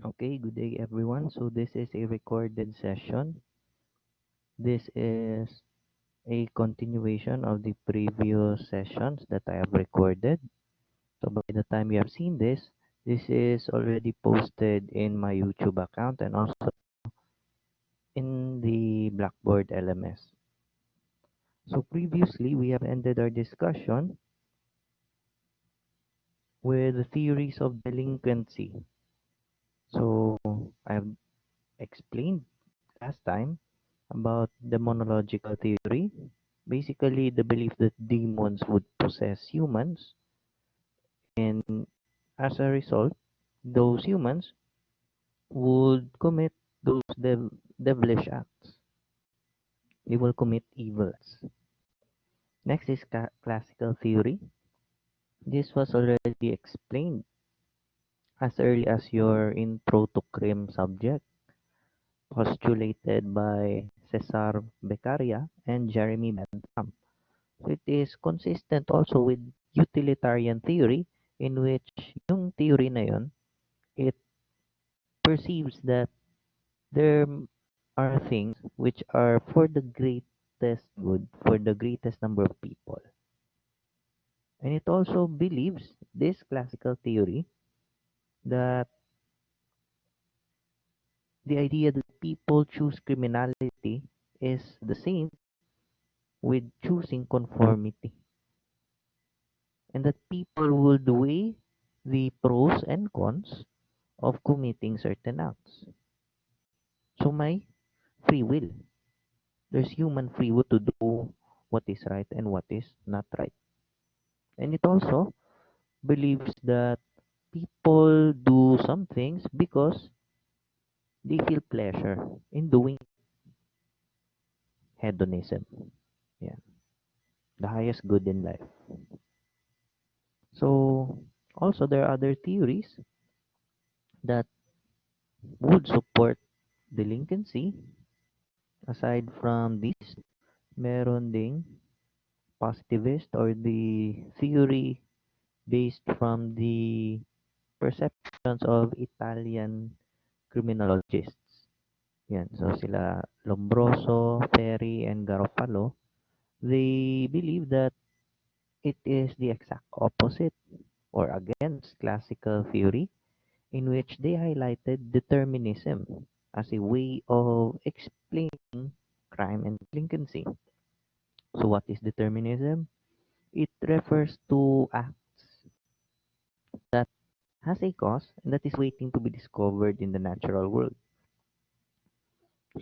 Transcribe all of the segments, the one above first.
Okay, good day everyone. So this is a recorded session. This is a continuation of the previous sessions that I have recorded. So by the time you have seen this, this is already posted in my YouTube account and also in the Blackboard LMS. So previously we have ended our discussion with the theories of delinquency. So I have explained last time about demonological theory. Basically, the belief that demons would possess humans, and as a result, those humans would commit those devilish acts. They will commit evils. Next is classical theory. This was already explained as early as your intro to crime subject, postulated by Cesar Beccaria and Jeremy Bentham. So it is consistent also with utilitarian theory in which yung theory na yun, it perceives that there are things which are for the greatest good, for the greatest number of people. And it also believes, this classical theory, that the idea that people choose criminality is the same with choosing conformity. And that people would weigh the pros and cons of committing certain acts. So may free will. There's human free will to do what is right and what is not right. And it also believes that people do some things because they feel pleasure in doing hedonism. Yeah, the highest good in life. So also there are other theories that would support delinquency. Aside from this, meron ding positivist or the theory based from the perceptions of Italian criminologists. Yan. So sila Lombroso, Ferri, and Garofalo, they believe that it is the exact opposite or against classical theory in which they highlighted determinism as a way of explaining crime and delinquency. So what is determinism? It refers to acts that has a cause and that is waiting to be discovered in the natural world.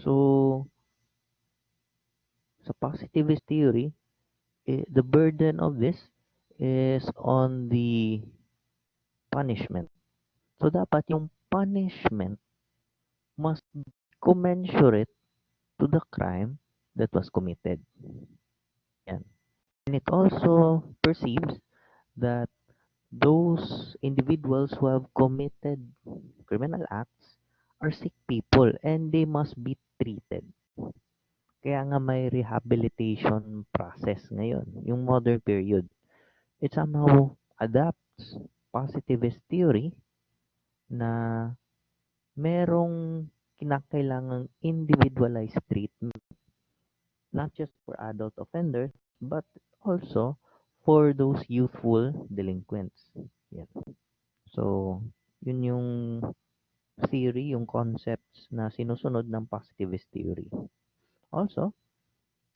So, sa positivist theory, the burden of this is on the punishment. So, dapat yung punishment must be commensurate to the crime that was committed. Yan. And it also perceives that those individuals who have committed criminal acts are sick people and they must be treated. Kaya nga may rehabilitation process ngayon, yung modern period. It somehow adapts positivist theory na merong kinakailangang individualized treatment, not just for adult offenders, but also for those youthful delinquents. Yan. So, yun yung theory, yung concepts na sinusunod ng positivist theory. Also,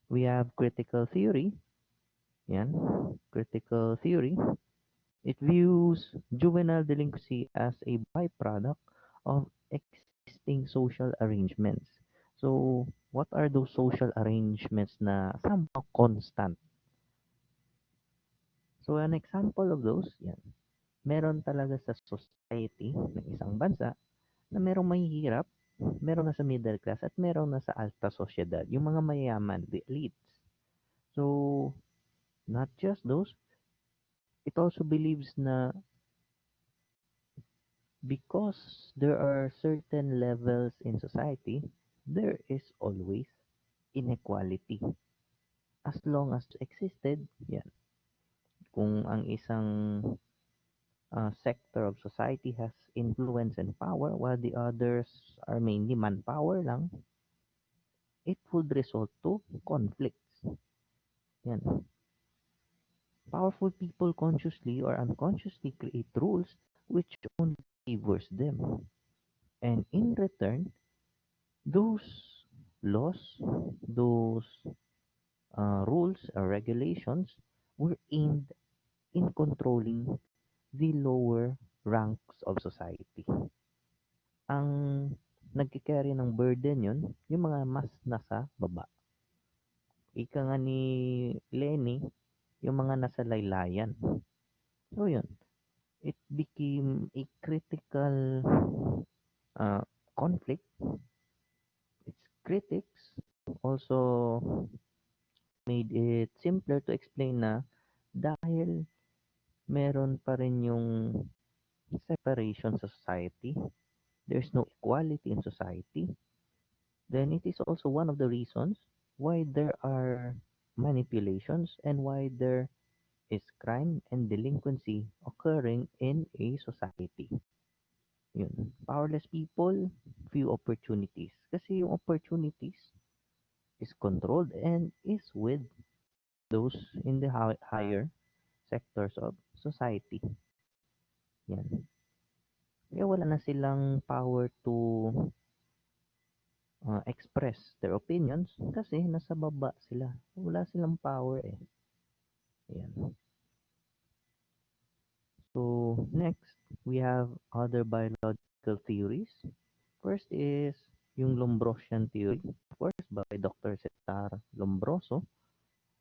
we have critical theory. Yan, critical theory. It views juvenile delinquency as a byproduct of existing social arrangements. So, what are those social arrangements na somehow constant? So, an example of those, yan, meron talaga sa society ng isang bansa na merong mahihirap, meron na sa middle class, at meron na sa alta sosyedad, yung mga mayayaman, the elites. So, not just those, it also believes na because there are certain levels in society, there is always inequality. As long as existed, yan. Kung ang isang sector of society has influence and power while the others are mainly manpower lang, it would result to conflicts. Yan. Powerful people consciously or unconsciously create rules which only favors them. And in return, those laws, those rules or regulations were aimed in controlling the lower ranks of society. Ang nagkikerry ng burden yun, yung mga mas nasa baba. Ika nga ni Lenny, yung mga nasa laylayan. So yun, it became a critical conflict. Its critics also made it simpler to explain na dahil meron pa rin yung separation sa society, there's no equality in society, then it is also one of the reasons why there are manipulations and why there is crime and delinquency occurring in a society. Yun. Powerless people, few opportunities. Kasi yung opportunities is controlled and is with those in the higher sectors of society. Yan. Kaya wala na silang power to express their opinions kasi nasa baba sila. Wala silang power eh. Yan. So, next, we have other biological theories. First is yung Lombrosian theory, of course, by Dr. Cesar Lombroso.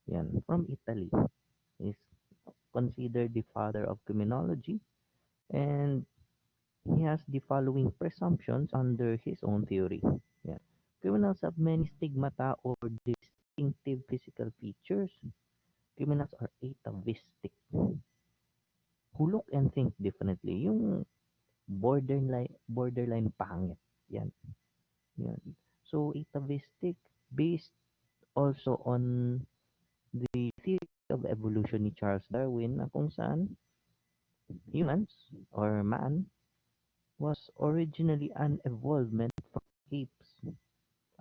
Yan, from Italy. He's considered the father of criminology and he has the following presumptions under his own theory. Yeah. Criminals have many stigmata or distinctive physical features. Criminals are atavistic, who look and think differently. Yung borderline pangit. Yan. Yan. So, atavistic, based also on the theory of evolution ni Charles Darwin na kung saan humans or man was originally an evolvement from apes.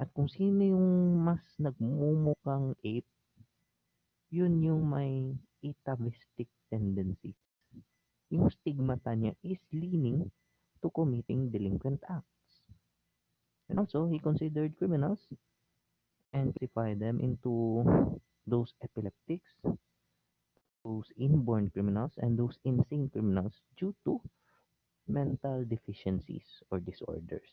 At kung sino yung mas nagmumukhang ape, yun yung may atavistic tendency. Yung stigmata niya is leaning to committing delinquent acts. And also, he considered criminals and classified them into those epileptics, those inborn criminals, and those insane criminals due to mental deficiencies or disorders.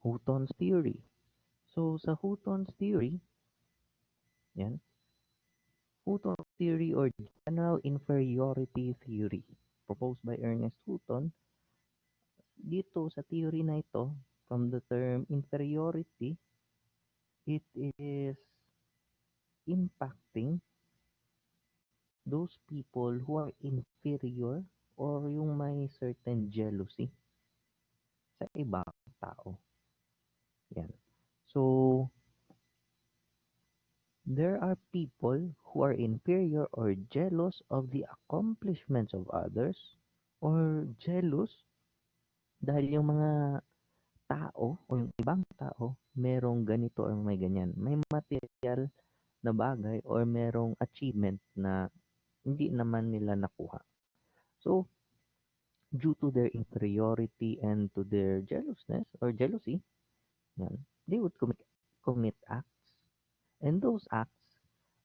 Houghton's theory. So, sa Houghton's theory, yan, Houghton's theory or general inferiority theory proposed by Ernest Houghton, dito sa theory na ito, from the term inferiority, it is impacting those people who are inferior or yung may certain jealousy sa ibang tao. Yan. So, there are people who are inferior or jealous of the accomplishments of others or jealous dahil yung mga tao o yung ibang tao merong ganito or may ganyan. May material na bagay or merong achievement na hindi naman nila nakuha. So, due to their inferiority and to their jealousness or jealousy, yan, they would commit acts. And those acts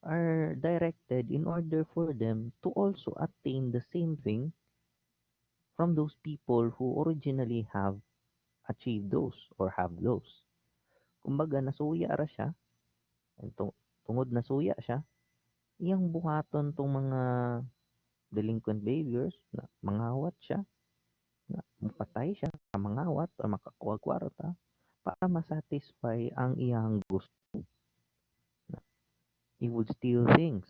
are directed in order for them to also attain the same thing from those people who originally have achieved those or have those. Kumbaga, nasuya ra siya, tungod nasuya siya, iyang buhaton tong mga delinquent behaviors na mangawat siya, na mapatay siya, mangawat o makakuha kwarta para masatisfy ang iyang gusto. He would steal things.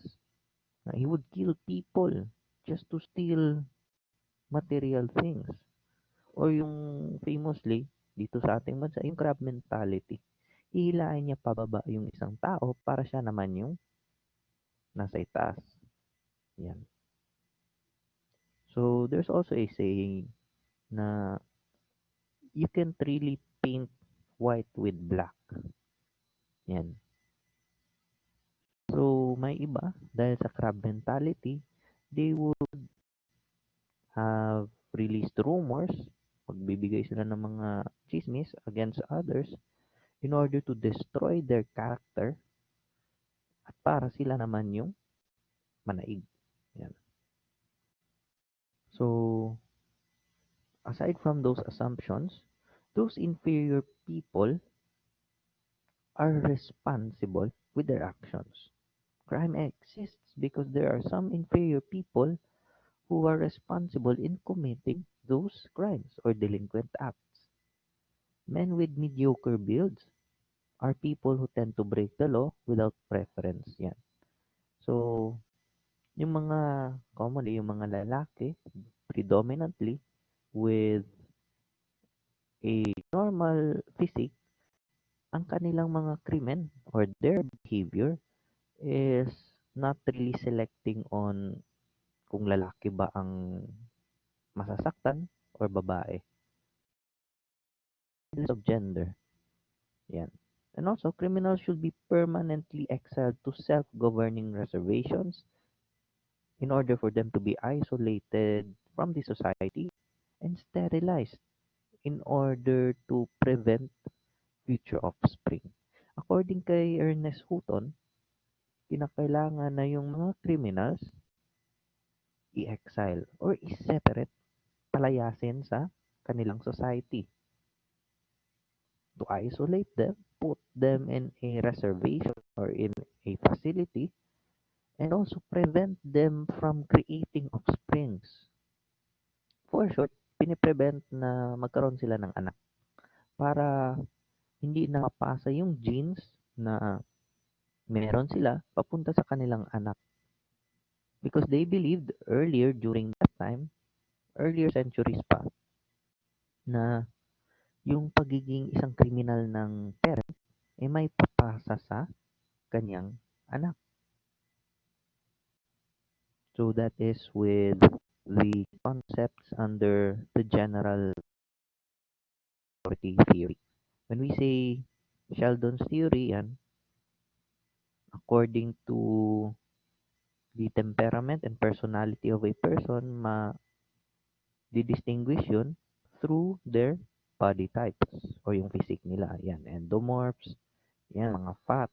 He would kill people just to steal material things. Or yung famously, dito sa ating bansa, yung crab mentality. hihilain niya pababa yung isang tao para siya naman yung nasa itaas. Yan. So, there's also a saying na you can't really paint white with black. Yan. So, may iba, dahil sa crab mentality, they would have released rumors, magbibigay sila ng mga chismis against others in order to destroy their character at para sila naman yung manaig. Yan. So, aside from those assumptions, those inferior people are responsible with their actions. Crime exists because there are some inferior people who are responsible in committing those crimes or delinquent acts. Men with mediocre builds are people who tend to break the law without preference. Yan. So, yung mga commonly, yung mga lalaki, predominantly with a normal physique, ang kanilang mga krimen or their behavior is not really selecting on kung lalaki ba ang masasaktan or babae. Regardless of gender. Yan. And also, criminals should be permanently exiled to self-governing reservations in order for them to be isolated from the society and sterilized in order to prevent future offspring. According kay Ernest Houghton, kinakailangan na yung mga criminals i-exile or i-separate, palayasin sa kanilang society to isolate them, put them in a reservation or in a facility, and also prevent them from creating offsprings. For short, piniprevent na magkaroon sila ng anak para hindi nakapasa yung genes na meron sila papunta sa kanilang anak. Because they believed earlier during that time, earlier centuries pa, na yung pagiging isang kriminal ng parent ay may papasa sa kanyang anak. So that is with the concepts under the general authority theory. When we say Sheldon's theory, yan, according to the temperament and personality of a person, ma-distinguish yun through their body types or yung physique nila. Yan, endomorphs, yan, mga fat,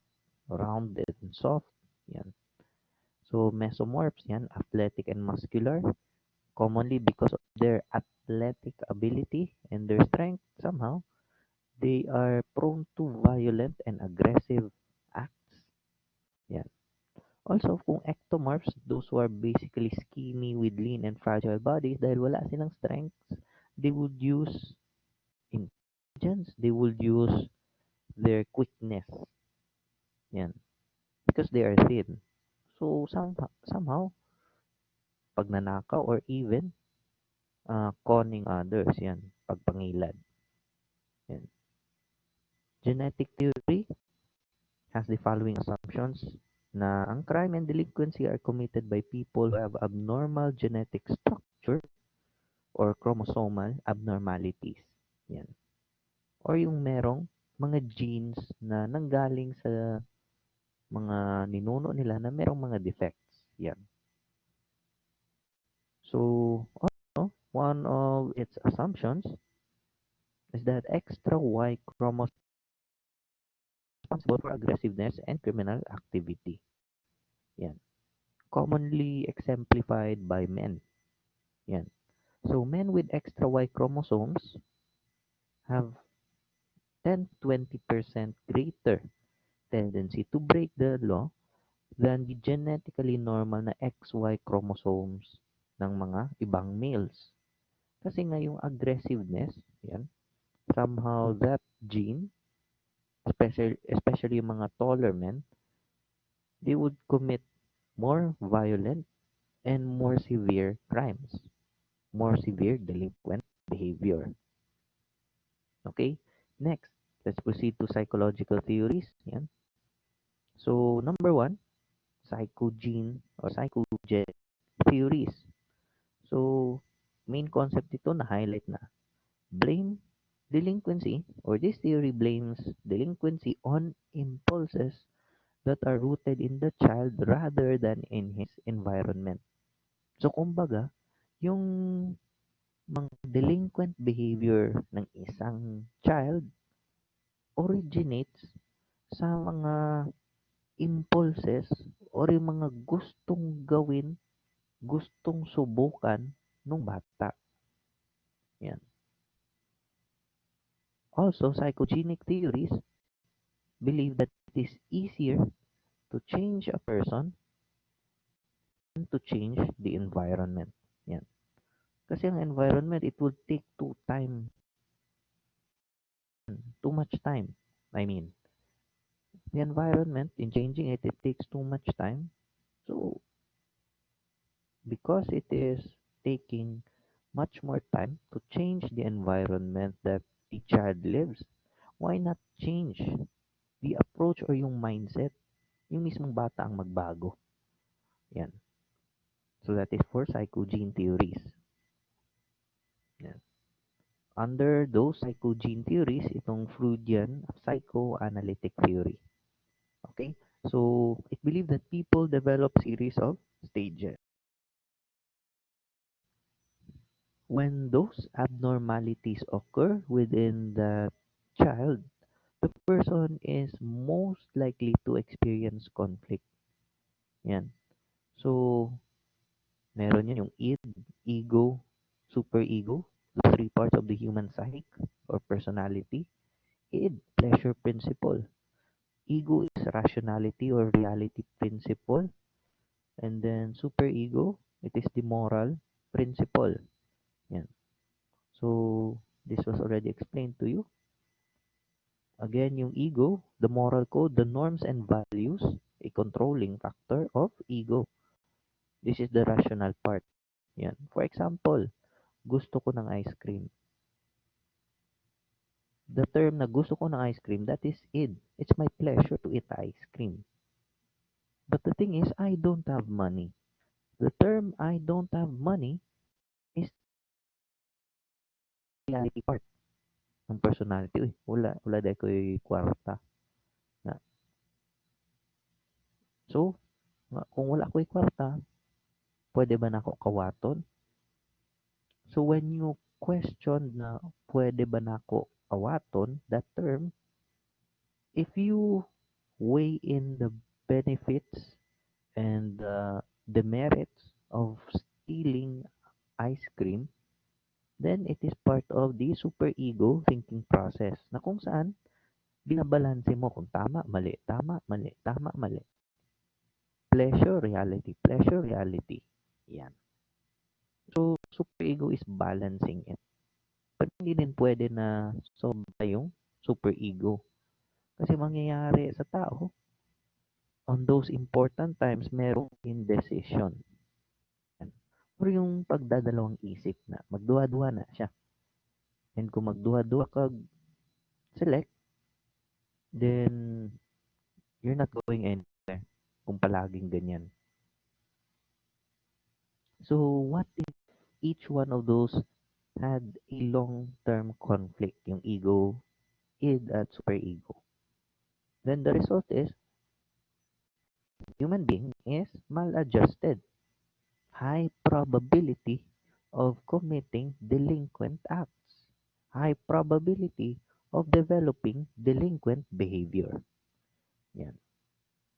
rounded, and soft. Yan. So, mesomorphs, yan, athletic and muscular. Commonly because of their athletic ability and their strength, somehow, they are prone to violent and aggressive acts. Yan. Also, kung ectomorphs, those who are basically skinny with lean and fragile bodies, dahil wala silang strengths, they would use intelligence, they would use their quickness. Yan. Because they are thin. So, somehow, pagnanakaw or even conning others, yan, pagpangilad. Yan. Genetic theory has the following assumptions na ang crime and delinquency are committed by people who have abnormal genetic structure or chromosomal abnormalities. Yan. Or yung merong mga genes na nanggaling sa mga ninuno nila na merong mga defects. Yan. So, also, one of its assumptions is that extra Y chromosome is responsible for aggressiveness and criminal activity. Yan. Commonly exemplified by men. Yan. So, men with extra Y chromosomes have 10-20% greater tendency to break the law than the genetically normal na XY chromosomes ng mga ibang males. Kasi nga yung aggressiveness, yan, somehow that gene, especially yung mga taller men, they would commit more violent and more severe crimes, more severe delinquent behavior. Okay? Next, Let's proceed to psychological theories. Yan. So, number one, psychogene or psychogen theories. So, main concept ito na highlight na blame delinquency, or this theory blames delinquency on impulses that are rooted in the child rather than in his environment. So, kumbaga, yung mga delinquent behavior ng isang child originates sa mga impulses or yung mga gustong gawin, gustong subukan nung bata. Yan. Also, psychogenic theories believe that it is easier to change a person than to change the environment. Yan. Kasi ang environment, it would take too much time. I mean, the environment, in changing it, it takes too much time. So, because it is taking much more time to change the environment that the child lives, why not change the approach or yung mindset? Yung mismong bata ang magbago. Yan. So that is for psychogene theories. Yan. Under those psychogene theories, itong Freudian psychoanalytic theory. Okay? So, it believed that people develop series of stages. When those abnormalities occur within the child, the person is most likely to experience conflict. Yan. So, meron yan yung id, ego, superego, the three parts of the human psyche or personality. Id, pleasure principle. Ego is rationality or reality principle. And then superego, it is the moral principle. Yan. So, this was already explained to you. Again, yung ego, the moral code, the norms and values, a controlling factor of ego. This is the rational part. Yan. For example, gusto ko ng ice cream. The term na gusto ko ng ice cream, that is id. It's my pleasure to eat ice cream. But the thing is, I don't have money. The term I don't have money is reality part ng personality. Uy, wala dahil ko kwarta. Na. So, kung wala ko kwarta, pwede ba na ako kawaton? So, when you question na pwede ba na ako kawaton, that term, if you weigh in the benefits and the merits of stealing ice cream, then it is part of the superego thinking process na kung saan binabalanse mo kung tama, mali, tama, mali, tama, mali. Pleasure, reality. Yan. So, superego is balancing it. Pero hindi din pwede na sobra yung superego. Kasi mangyayari sa tao, on those important times, merong indecision. Yan. Or yung pagdadalawang isip na magduwa-duwa na siya. And kung magduwa-duwa ka select, then you're not going anywhere kung palaging ganyan. So, what if each one of those had a long-term conflict, yung ego, id, at superego? Then the result is, human being is maladjusted. High probability of committing delinquent acts. High probability of developing delinquent behavior. Yan.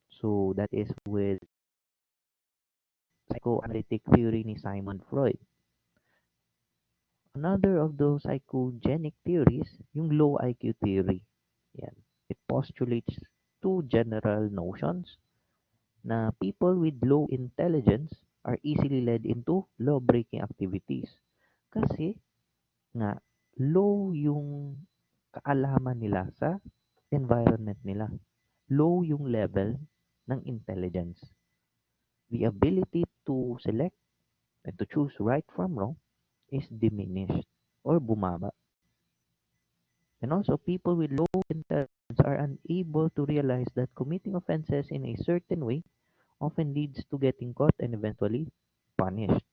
So, that is with psychoanalytic theory ni Simon Freud. Another of those psychogenic theories, yung low IQ theory. Yan. It postulates two general notions na people with low intelligence are easily led into law-breaking activities. Kasi nga, low yung kaalaman nila sa environment nila. Low yung level ng intelligence. The ability to select and to choose right from wrong is diminished or bumaba. And also, people with low intelligence are unable to realize that committing offenses in a certain way often leads to getting caught and eventually punished.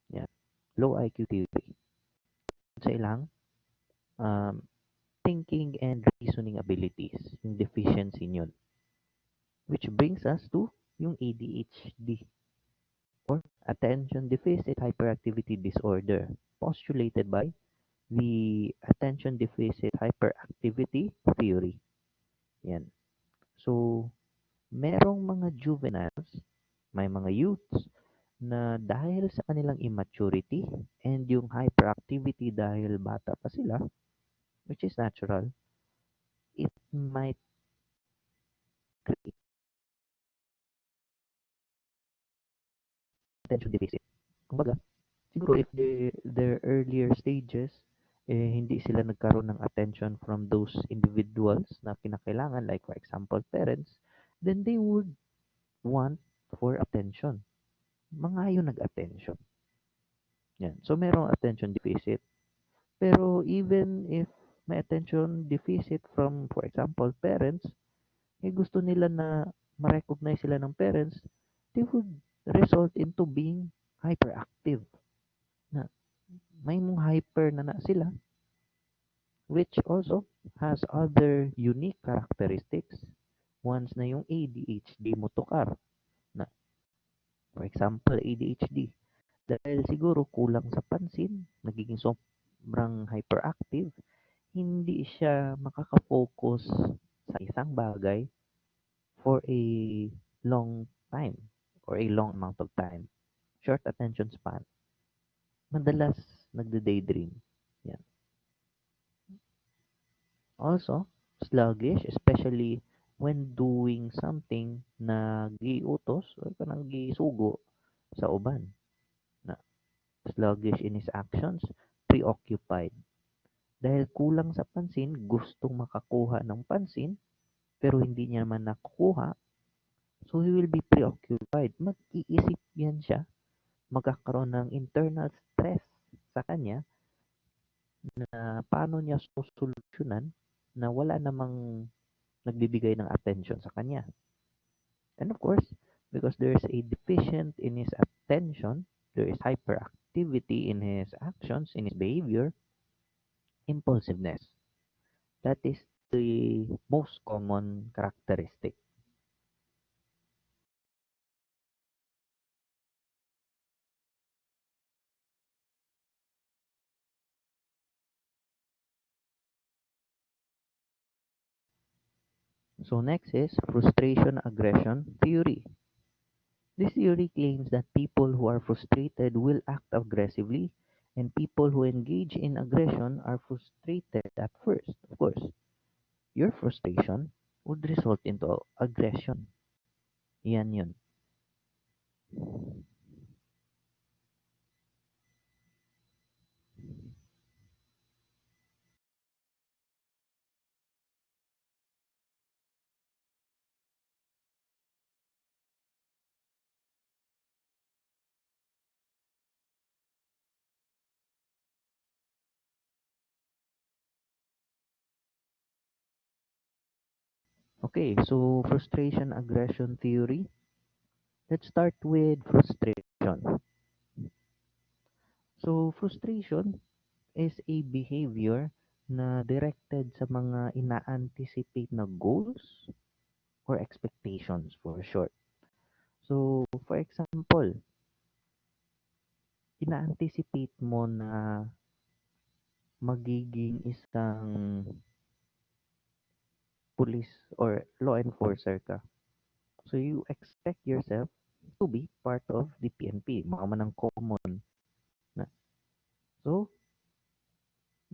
Yeah. Low IQ theory. Sa ilang um, thinking and reasoning abilities, yung deficiency yun. Which brings us to yung ADHD or attention deficit hyperactivity disorder, postulated by the attention deficit hyperactivity theory. Yan. So, merong mga juveniles, may mga youths na dahil sa kanilang immaturity and yung hyperactivity dahil bata pa sila, which is natural, it might create attention deficit. Kumbaga, siguro if their earlier stages, hindi sila nagkaroon ng attention from those individuals na kinakailangan, like for example, parents, then they would want for attention. Mangayo nag-attention. Yan. So, merong attention deficit. Pero even if may attention deficit from, for example, parents, gusto nila na ma-recognize sila ng parents, they would result into being hyperactive. Na may mong hyper na sila, which also has other unique characteristics once na yung ADHD mo tukar. Na, for example, ADHD, dahil siguro kulang sa pansin, nagiging sobrang hyperactive, hindi siya makaka-focus sa isang bagay for a long time or a long amount of time. Short attention span. Madalas nagde-daydream. Yan. Also, sluggish, especially when doing something na giutos or kanang gisugo sa uban. Na sluggish in his actions, preoccupied. Dahil kulang sa pansin, gustong makakuha ng pansin, pero hindi niya naman nakukuha, so he will be preoccupied. Mag-iisip yan siya, magkakaroon ng internal stress sa kanya na paano niya susolusyonan na wala namang nagbibigay ng attention sa kanya. And of course, because there is a deficient in his attention, there is hyperactivity in his actions, in his behavior, impulsiveness. That is the most common characteristic. So next is frustration aggression theory. This theory claims that people who are frustrated will act aggressively, and people who engage in aggression are frustrated at first. Of course, your frustration would result into aggression. Yan yun. Okay, so frustration aggression theory. Let's start with frustration. So frustration is a behavior na directed sa mga ina-anticipate na goals or expectations for short. So, for example, ina-anticipate mo na magiging isang police or law enforcer ka. So, you expect yourself to be part of the PNP, mga manang common na. So,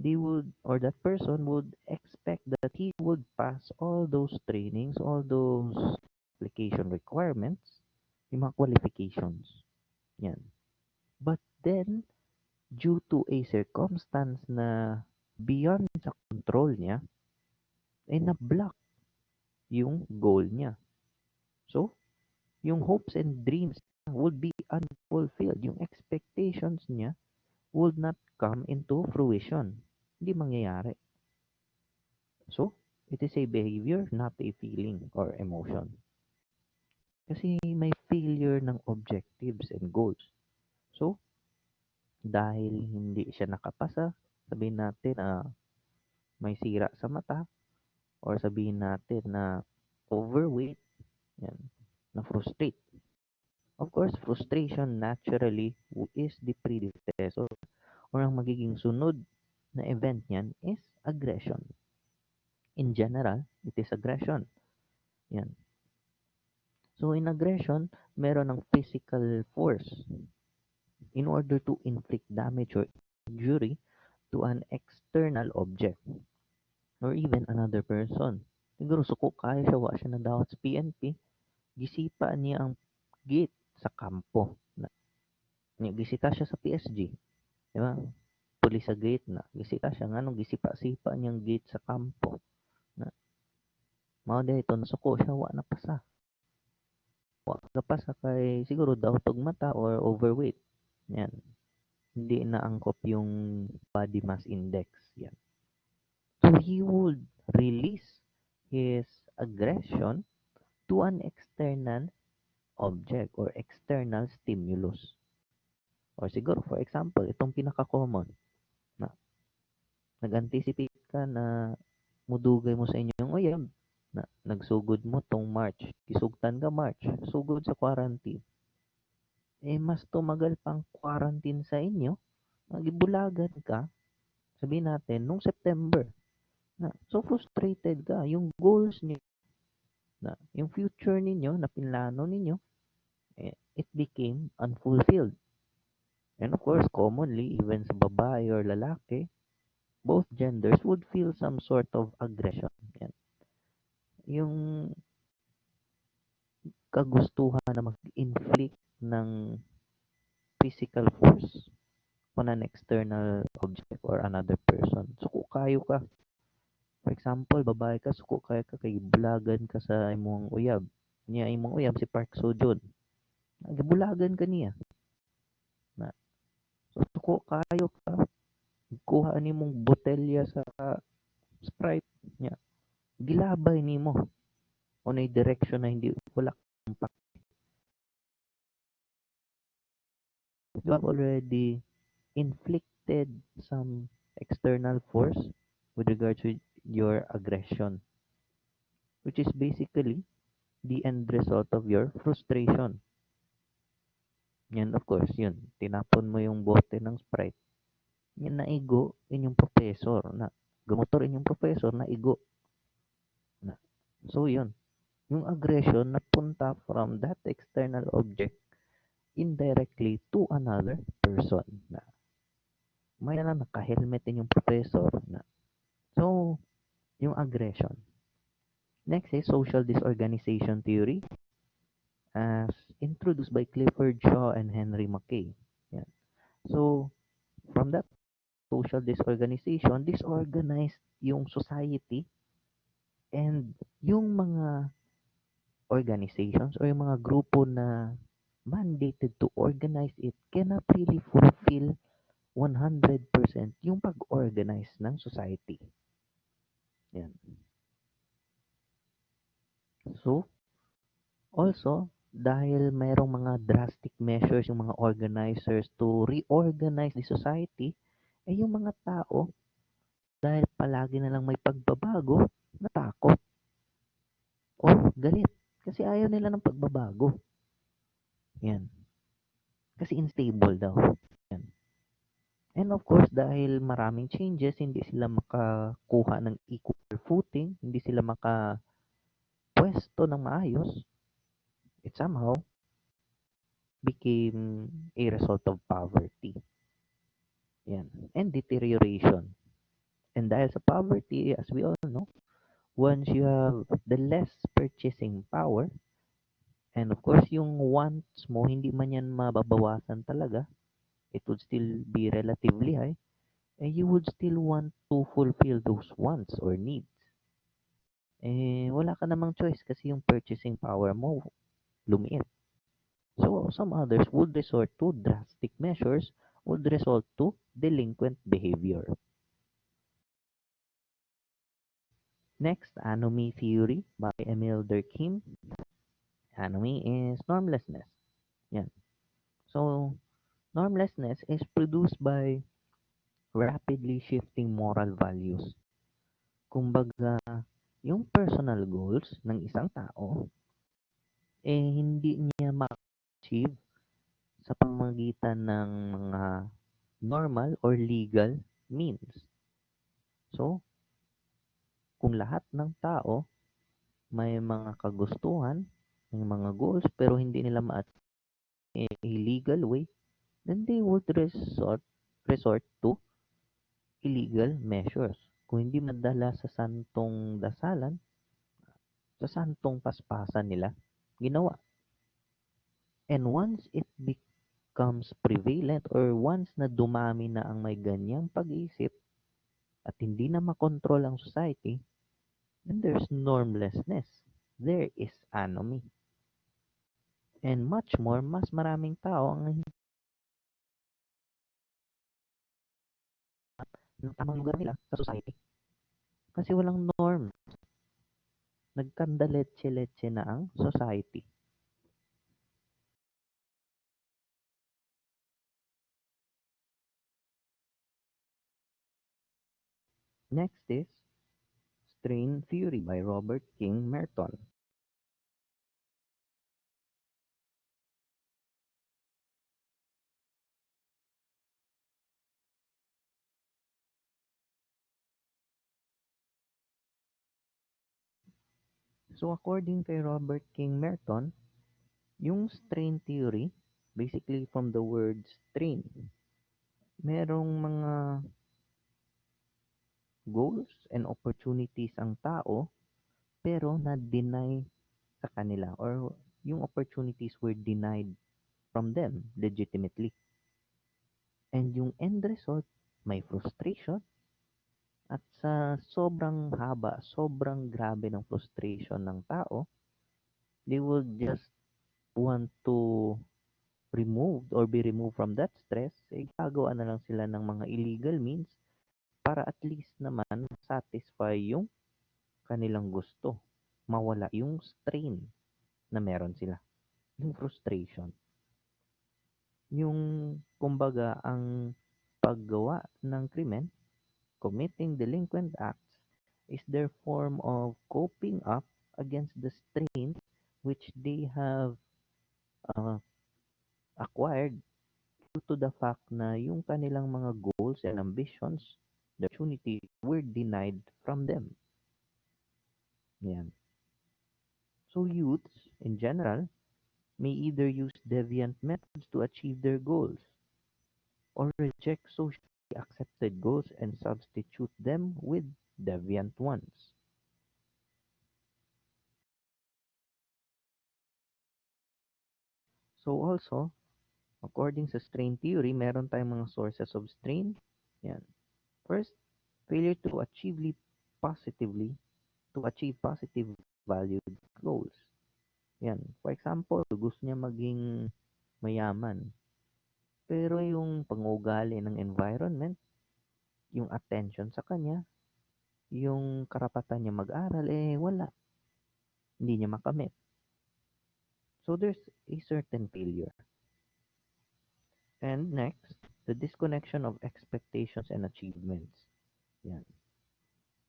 they would, or that person would expect that he would pass all those trainings, all those application requirements, yung mga qualifications. Yan. But then, due to a circumstance na beyond sa control niya, ay na-block yung goal niya. So, yung hopes and dreams would be unfulfilled. Yung expectations niya would not come into fruition. Hindi mangyayari. So, it is a behavior, not a feeling or emotion. Kasi may failure ng objectives and goals. So, dahil hindi siya nakapasa, sabihin natin may sira sa mata or sabihin natin na overweight, yan, na-frustrate. Of course, frustration naturally is the predecessor or ang magiging sunod na event niyan is aggression. In general, it is aggression. Yan. So, in aggression, meron ng physical force in order to inflict damage or injury to an external object or even another person. Siguro suko kaya siya, wa siya nadawat sa PNP, gisipa niya ang gate sa kampo. Gisita siya sa PSG, di ba? Pulis sa gate na, gisita siya, nga nung gisipa-sipa niyang gate sa kampo. Na, mao dito, nasuko siya, wa na pasa. Wa ka pasa kay siguro daw tog mata or overweight. Yan. Hindi na angkop yung body mass index. Yan. So he would release his aggression to an external object or external stimulus. Or siguro, for example, itong pinaka-common na nag-anticipate ka na mudugay mo sa inyong uyab na nagsugod mo tong March. Kisugtan ka March, sugod sa quarantine. Mas tumagal pang quarantine sa inyo, magibulagan ka, sabihin natin, nung September. So frustrated ka. Yung goals niyo, yung future ninyo, na pinlano ninyo, it became unfulfilled. And of course, commonly, even sa babae or lalaki, both genders would feel some sort of aggression. Yan. Yung kagustuhan na mag-inflict ng physical force on an external object or another person. Suko kayo ka. For example, babae ka, suko kayo ka kay bulagan ka sa imong uyab. Niya imong uyab si Park Seo-joon. Nagibulagan ka niya. Na, so, suko kayo ka. Kuha ni mong botelya sa Sprite niya. Gilabay nimo on a direction na hindi wala kang you have already inflicted some external force with regards to your aggression, which is basically the end result of your frustration. Yan, of course, yun. Tinapon mo yung bote ng Sprite. Yan, naigo inyong professor. Gumotor inyong professor, naigo. Na. So, yun. Yung aggression napunta from that external object indirectly to another person. May na naka-helmet din yung professor. So, yung aggression. Next is social disorganization theory as introduced by Clifford Shaw and Henry Mackay. Yan. So, from that social disorganized yung society and yung mga organizations or yung mga grupo na mandated to organize it cannot really fulfill 100% yung pag-organize ng society. Yan. So, also, dahil mayroong mga drastic measures yung mga organizers to reorganize the society, yung mga tao, dahil palagi na lang may pagbabago, natakot or galit. Kasi ayaw nila ng pagbabago. Yan. Kasi unstable daw. Yan. And of course, dahil maraming changes, hindi sila makakuha ng equal footing, hindi sila makapwesto ng maayos, it somehow became a result of poverty. Yan. And deterioration. And dahil sa poverty, as we all know, once you have the less purchasing power, and of course, yung wants mo, hindi man yan mababawasan talaga, it would still be relatively high, and you would still want to fulfill those wants or needs. Wala ka namang choice kasi yung purchasing power mo lumiit. So, some others would resort to drastic measures, would resort to delinquent behavior. Next, anomy theory by Emil Durkheim. Anomy is normlessness. Yan. So, normlessness is produced by rapidly shifting moral values. Kumbaga, yung personal goals ng isang tao, hindi niya ma-achieve sa pamamagitan ng mga normal or legal means. So, kung lahat ng tao may mga kagustuhan, may mga goals, pero hindi nila ma-achieve in a legal way, then they would resort to illegal measures. Kung hindi madala sa santong dasalan, sa santong paspasan nila, ginawa. And once it becomes prevalent or once na dumami na ang may ganyang pag-iisip at hindi na makontrol ang society, then there's normlessness. There is anomy. And much more, mas maraming tao ang hindi ng tamang lugar nila sa society. Kasi walang norm. Nagkandaletse-letse na ang society. Next is strain theory by Robert King Merton. So according kay Robert King Merton, yung strain theory, basically from the word strain, merong mga goals and opportunities ang tao pero na-deny sa kanila or yung opportunities were denied from them legitimately. And yung end result, may frustration at sa sobrang haba, sobrang grabe ng frustration ng tao, they will just want to remove or be removed from that stress, gagawa na lang sila ng mga illegal means para at least naman satisfy yung kanilang gusto. Mawala yung strain na meron sila. Yung frustration. Yung, kumbaga, ang paggawa ng krimen, committing delinquent acts, is their form of coping up against the strain which they have uh, acquired due to the fact na yung kanilang mga goals and ambitions, the opportunity were denied from them. Yan. So youths, in general, may either use deviant methods to achieve their goals or reject socially accepted goals and substitute them with deviant ones. So also, according sa strain theory, meron tayong mga sources of strain. Yan. First, failure to positively to achieve positive valued goals. Yan. For example, gusto niya maging mayaman. Pero yung pangugali ng environment, yung attention sa kanya, yung karapatan niya mag-aral, wala. Hindi niya makamit. So there's a certain failure. And next, the disconnection of expectations and achievements. Yan.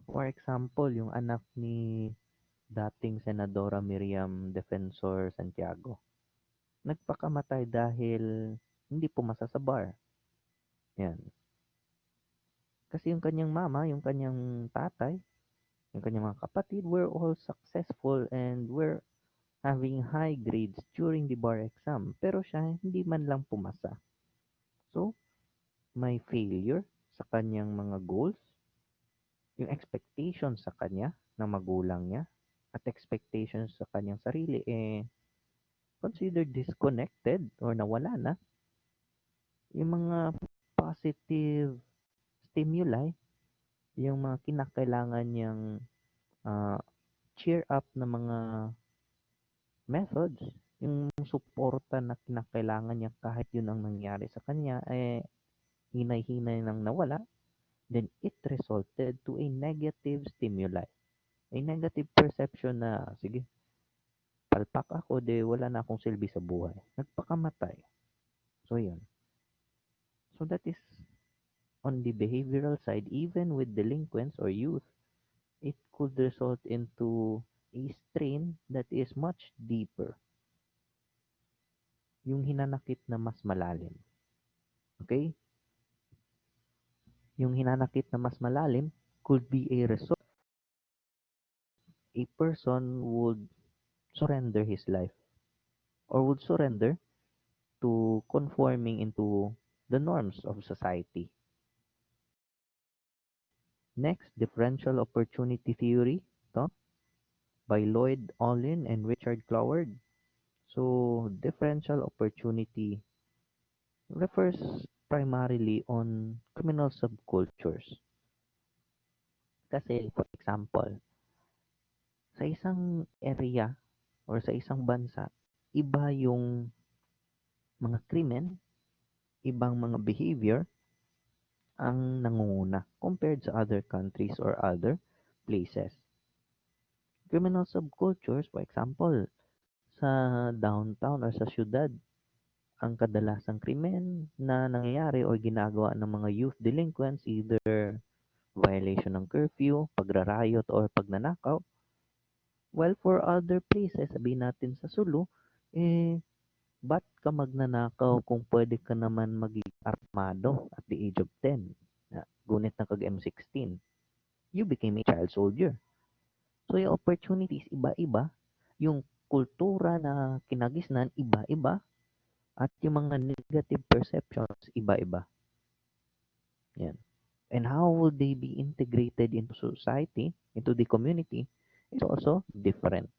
For example, yung anak ni dating Senadora Miriam Defensor Santiago. Nagpakamatay dahil hindi pumasa sa bar. Yan. Kasi yung kanyang mama, yung kanyang tatay, yung kanyang mga kapatid were all successful and were having high grades during the bar exam. Pero siya hindi man lang pumasa. So, may failure sa kanyang mga goals, yung expectations sa kanya ng magulang niya, at expectations sa kanyang sarili, considered disconnected or nawala na. Yung mga positive stimuli, yung mga kinakailangan niyang ah, cheer up na mga methods, yung suporta na kinakailangan niya kahit yun ang nangyari sa kanya, hinay-hinay nang nawala, then it resulted to a negative stimuli. A negative perception na, sige, palpak ako, de wala na akong silbi sa buhay. Nagpakamatay. So, yun. So, that is on the behavioral side, even with delinquents or youth, it could result into a strain that is much deeper. Yung hinanakit na mas malalim. Okay? Yung hinanakit na mas malalim could be a result. A person would surrender his life or would surrender to conforming into the norms of society. Next, differential opportunity theory, to, by Lloyd Olin and Richard Cloward. So, differential opportunity refers primarily on criminal subcultures. Kasi, for example, sa isang area or sa isang bansa, iba yung mga krimen, ibang mga behavior ang nangunguna compared sa other countries or other places. Criminal subcultures, for example, sa downtown or sa syudad, ang kadalasang krimen na nangyayari o ginagawa ng mga youth delinquents, either violation ng curfew, pagrarayot, or pagnanakaw. While for other places, sabihin natin sa Sulu, ba't ka magnanakaw kung pwede ka naman maging armado at the age of 10? Gunit na kag M16. You became a child soldier. So, yung opportunities, iba-iba. Yung kultura na kinagisnan, iba-iba. At yung mga negative perceptions, iba-iba. Yan. And how will they be integrated into society, into the community, is also different.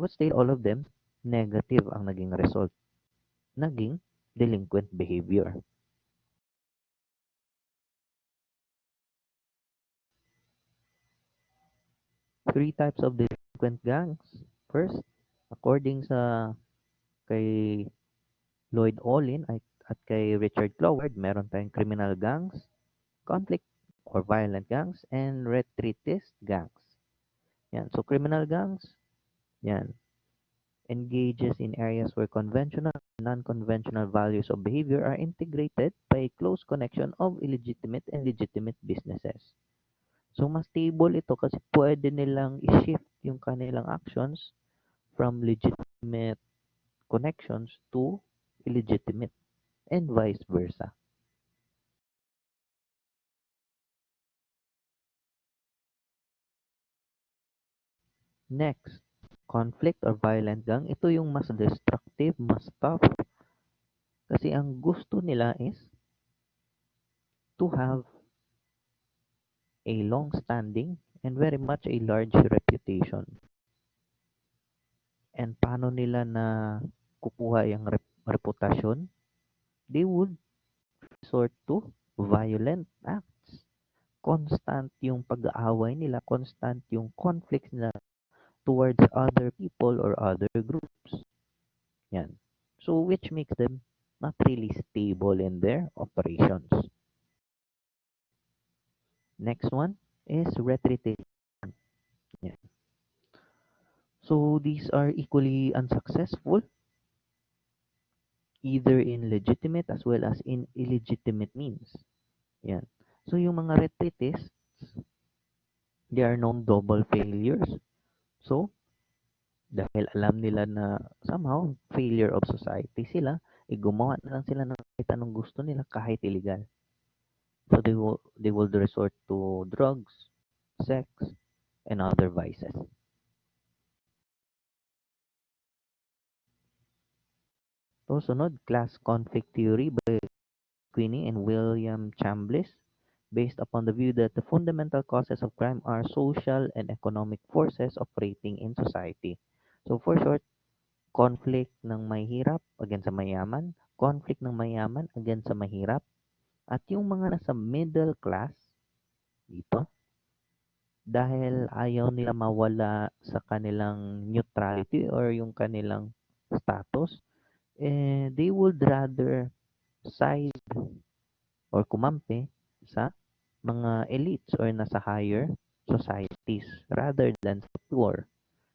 But still, all of them, negative ang naging result. Naging delinquent behavior. Three types of delinquent gangs. First, according sa kay Lloyd Olin at kay Richard Cloward, meron tayong criminal gangs, conflict or violent gangs, and retreatist gangs. Yan. So, criminal gangs, yan, engages in areas where conventional and non-conventional values of behavior are integrated by a close connection of illegitimate and legitimate businesses. So, mas stable ito kasi pwede nilang i-shift yung kanilang actions from legitimate connections to illegitimate and vice versa. Next, conflict or violent gang. Ito yung mas destructive, mas tough. Kasi ang gusto nila is to have a long-standing and very much a large reputation. And paano nila na kukuha yung reputasyon? They would resort to violent acts. Constant yung pag-aaway nila, constant yung conflicts nila towards other people or other groups. Yan. So, which makes them not really stable in their operations. Next one is retribution. Yan. So, these are equally unsuccessful, either in legitimate as well as in illegitimate means. Yan. So, yung mga retritists, they are known double failures. So, dahil alam nila na somehow failure of society sila, gumawa na lang sila ng kahit anong gusto nila kahit illegal. So they will resort to drugs, sex, and other vices. So sunod, class conflict theory by Queenie and William Chambliss, based upon the view that the fundamental causes of crime are social and economic forces operating in society. So for short, conflict ng mahirap against sa mayaman, conflict ng mayaman against sa mahirap, at yung mga nasa middle class dito, dahil ayaw nila mawala sa kanilang neutrality or yung kanilang status, they would rather side or kumampi sa mga elites or nasa higher societies rather than sa poor.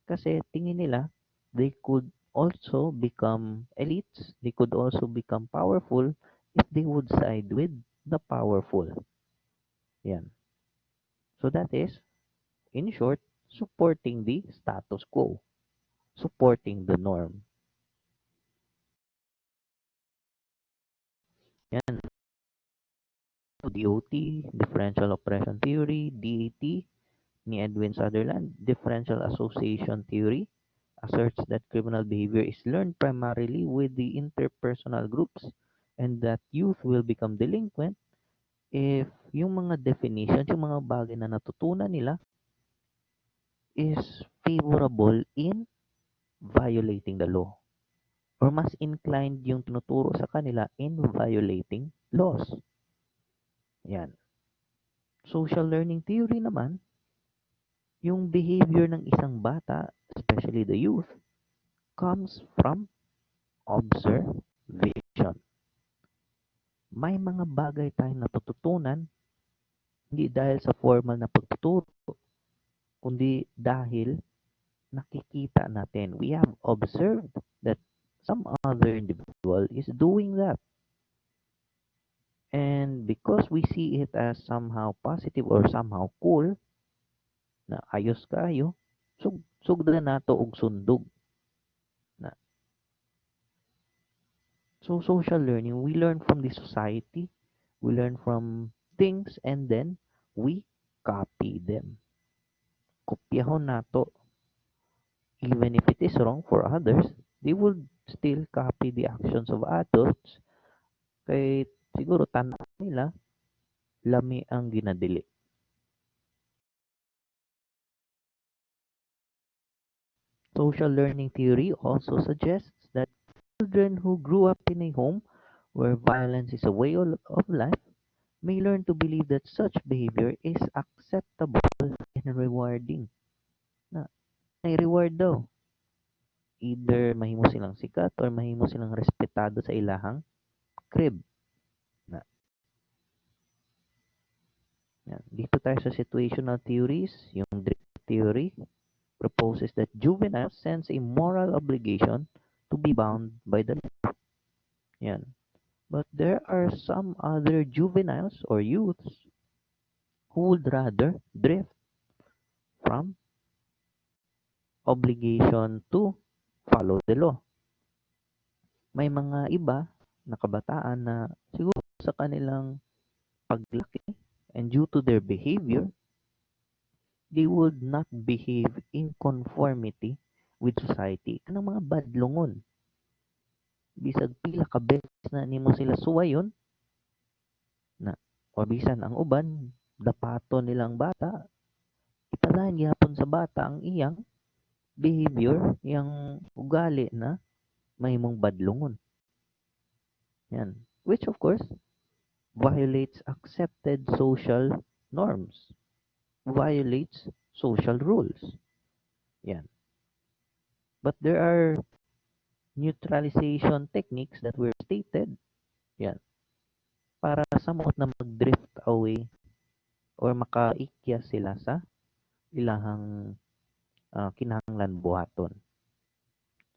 Kasi tingin nila, they could also become elites, they could also become powerful if they would side with the powerful. Yan. So that is, in short, supporting the status quo, supporting the norm. Yan. DOT, differential oppression theory, DAT, ni Edwin Sutherland, differential association theory, asserts that criminal behavior is learned primarily with the interpersonal groups and that youth will become delinquent if yung mga definitions, yung mga bagay na natutunan nila is favorable in violating the law or mas inclined yung tinuturo sa kanila in violating laws. Yan. Social learning theory naman, yung behavior ng isang bata, especially the youth, comes from observation. May mga bagay tayong natututunan hindi dahil sa formal na pagtuturo, kundi dahil nakikita natin. We have observed that some other individual is doing that. And because we see it as somehow positive or somehow cool, na ayos kayo, sugda nato og sundog. Na. So social learning, we learn from the society, we learn from things, and then we copy them. Kopyahon nato. Even if it is wrong for others, they would still copy the actions of adults kay siguro tanaw nila lami ang ginadili. Social learning theory also suggests that children who grew up in a home where violence is a way of life may learn to believe that such behavior is acceptable and rewarding. Na, may reward daw. Either mahimo silang sikat or mahimo silang respetado sa ilahang crib. Na, yan. Dito tayo sa situational theories, yung drift theory proposes that juveniles sense a moral obligation to be bound by the law. Yan. But there are some other juveniles or youths who would rather drift from obligation to follow the law. May mga iba na kabataan na siguro sa kanilang paglaki and due to their behavior, they would not behave in conformity with society. Kanang mga badlongon. Bisag pila ka beses na nimo sila suwayon na o bisan ang uban dapaton nilang bata, ipalain gyapon sa bata ang iyang behavior, iyang ugali na mahimong badlongon. Yan. Which of course violates accepted social norms, violates social rules. Yan. But there are neutralization techniques that were stated. Yan. Para somewhat na mag-drift away or makaikya sila sa ilahang kinahanglan buhaton.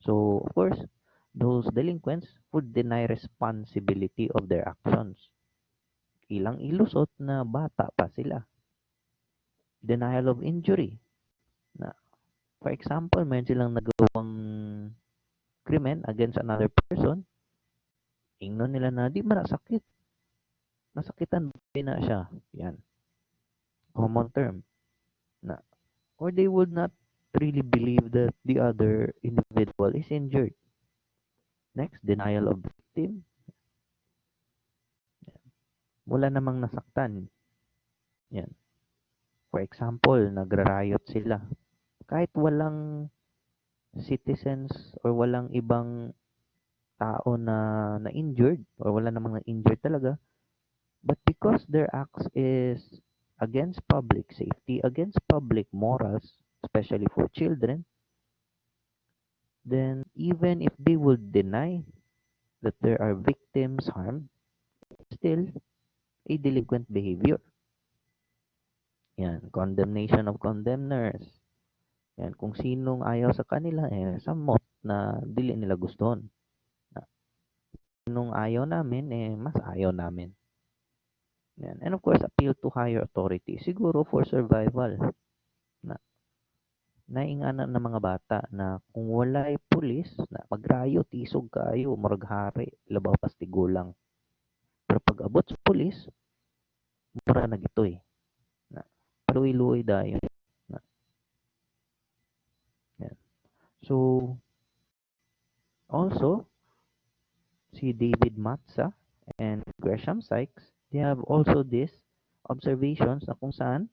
So, of course, those delinquents would deny responsibility of their actions. Ilang ilusot na bata pa sila. Denial of injury. Na, for example, meron silang nagawang krimen against another person. Ingnon nila na di man sakit. Nasakitan ba na siya? Yan. Common term. Na, or they would not really believe that the other individual is injured. Next, denial of victim. Wala namang nasaktan. Yan. For example, nagra-riot sila. Kahit walang citizens or walang ibang tao na injured or wala namang na-injured talaga, but because their acts is against public safety, against public morals, especially for children, then even if they would deny that there are victims harmed, still a delinquent behavior. Yan, condemnation of condemners. Yan, kung sinong ayaw sa kanila, samot na dili nila guston. Na, sinong ayaw namin, mas ayaw namin. Yan. And of course, appeal to higher authority. Siguro for survival. Na, naingana ng mga bata na kung walay pulis, na magrayo, tisog kayo, murag hari, labaw pastigulang. Pero pag abot sa pulis, mura na gito eh. Na, paluwi-luwi dayon. Na, yan. So, also, si David Matza and Gresham Sykes, they have also this observations na kung saan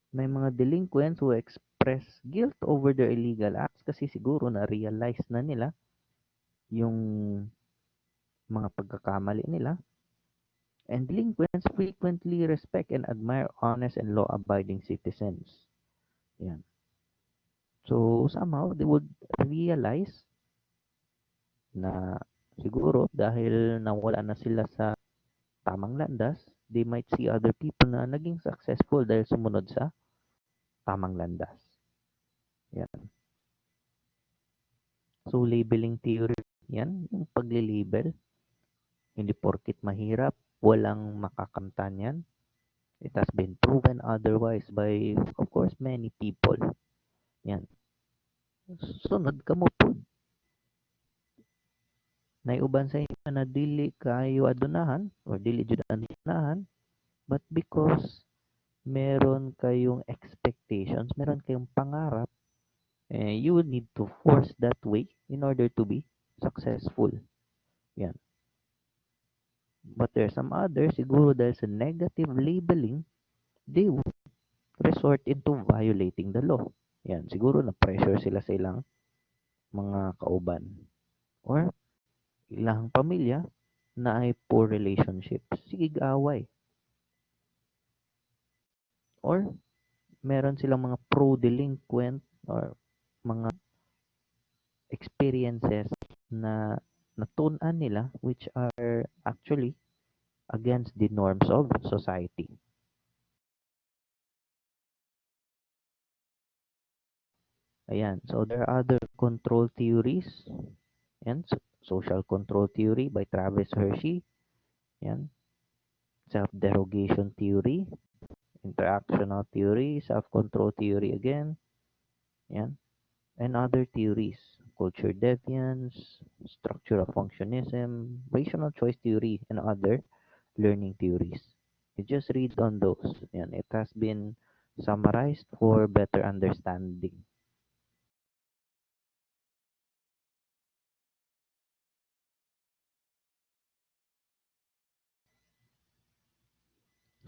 may mga delinquents who express guilt over their illegal acts kasi siguro na-realize na nila yung mga pagkakamali nila. And delinquents frequently respect and admire honest and law-abiding citizens. Yan. So, somehow, they would realize na siguro dahil nawala na sila sa tamang landas, they might see other people na naging successful dahil sumunod sa tamang landas. Yan. So, labeling theory, yan, yung pagli-label. Hindi porkit mahirap, walang makakamtan yan. It has been proven otherwise by, of course, many people. Yan. Sunod ka mo po. Naiuban sa inyo na dili kayo adunahan or dili jud adunahan, but because meron kayong expectations, meron kayong pangarap, you would need to force that way in order to be successful. Yan. But there's some others, siguro dahil sa negative labeling, they would resort into violating the law. Yan, siguro na-pressure sila sa ilang mga kauban or ilang pamilya na ay poor relationships. Sige, away. Or meron silang mga pro-delinquent or mga experiences na natunan nila which are actually against the norms of society. Ayan. So there are other control theories and social control theory by Travis Hershey. Ayan. Self-derogation theory, interactional theory, self-control theory again. Ayan. And other theories, culture deviance, structural functionism, rational choice theory, and other learning theories. You just read on those. Yan, it has been summarized for better understanding.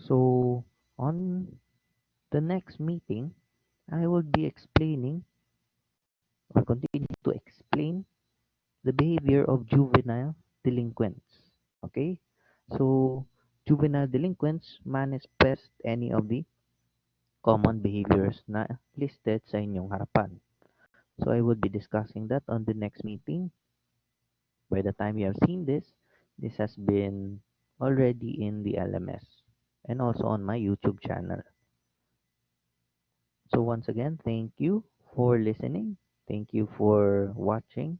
So, on the next meeting, I will be explaining or continue to explain the behavior of juvenile delinquents. Okay? So, juvenile delinquents manifest any of the common behaviors na listed sa inyong harapan. So I will be discussing that on the next meeting. By the time you have seen this has been already in the LMS and also on my YouTube channel. So once again, thank you for listening. Thank you for watching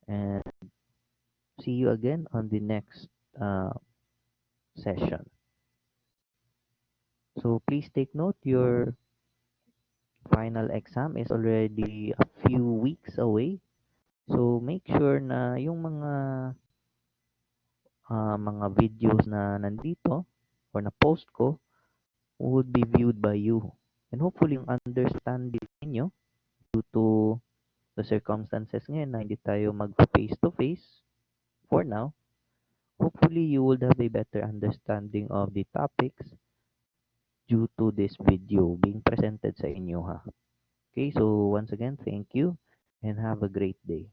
and see you again on the next uh, session. So please take note your final exam is already a few weeks away. So make sure na yung mga videos na nandito or na post ko would be viewed by you. And hopefully yung understanding niyo due to the circumstances ngayon na hindi tayo mag face to face for now, hopefully you would have a better understanding of the topics due to this video being presented sa inyo ha. Okay, so once again, thank you and have a great day.